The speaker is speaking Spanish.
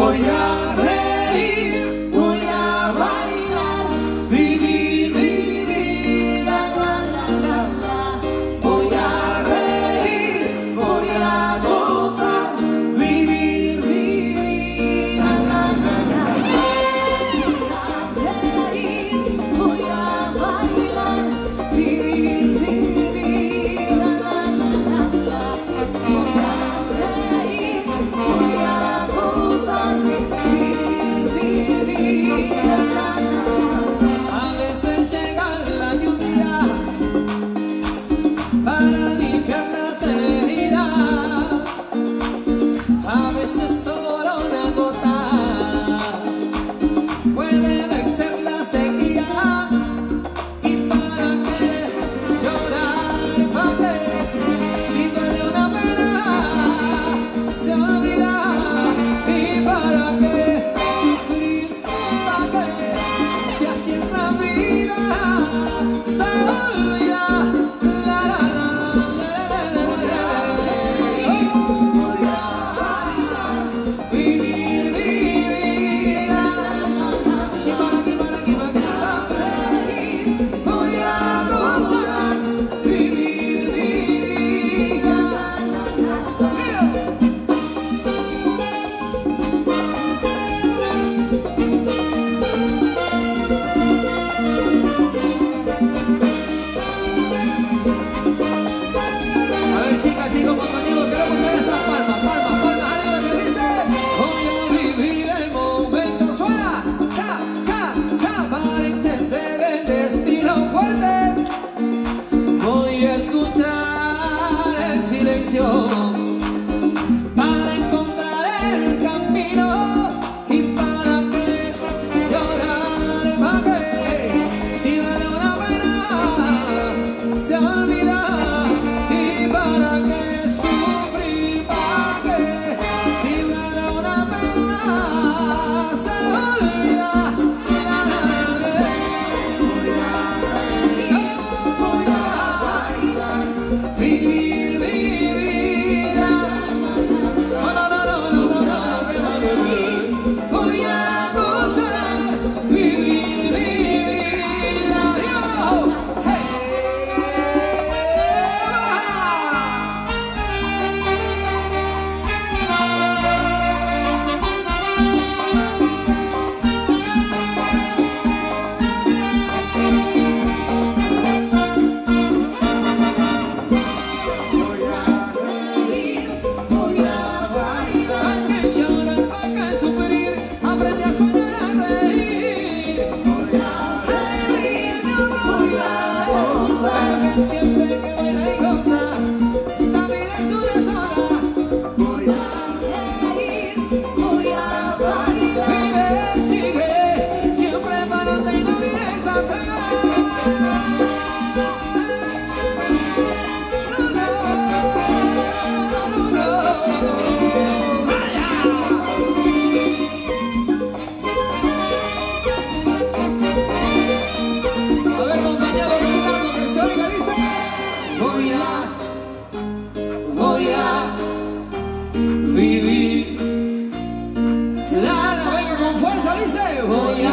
voy a reír, voy a bailar, vivir mi vida, la, la, la, la. Voy a reír, voy a gozar, vivir mi vida, la, la, la, la. Voy a reír, voy a bailar, vivir mi vida, la, la, la, la. Voy a reír, voy a gozar, vivir mi vida, la, la, la. A veces llega la lluvia para limpiar las heridas, a veces solo una gota puede vencer la sequía. ¿Y para qué llorar? ¿Para qué? Si duele una pena, se olvida. ¿Y para qué sufrir? ¿Para qué? Si así es la vida, se olvida. La, la, la, la, la, la, la. Voy a bailar, vivir mi vida. Y para qué, para qué, para qué. Voy a gozar, vivir mi vida. A ver, chicas, chicos, compañeros, quiero escuchar esas palmas, palmas, palmas, arriba que dice: voy a vivir el momento, suena, cha, cha, cha, para entender el destino fuerte. Voy a escuchar el silencio para encontrar el camino. ¿Y para qué llorar? ¿Para qué? Si vale una pena, se olvida. ¿Y para qué sufrir? ¿Para qué? Si vale una pena, se olvida. La, la, la, la. Voy a reír, voy a bailar, vivir mi vida. No, no, no, no, no, no, no, que va a vivir. Voy a gozar, vivir mi vida. ¡Dímelo! ¡Hey! Voy a reír, voy a bailar. ¿Para qué llorar? ¿Para qué sufrir? Aprende a soñar, a reír. Voy a reír, voy a gozar. Pero que siempre que baila y goza, esta vida es una sola. Voy a reír, voy a bailar. Vive, sigue, siempre para adelante y no mires atrás. A ver, compañero, cantando que se oiga, dice: voy a vivir. La venga con fuerza, dice: voy a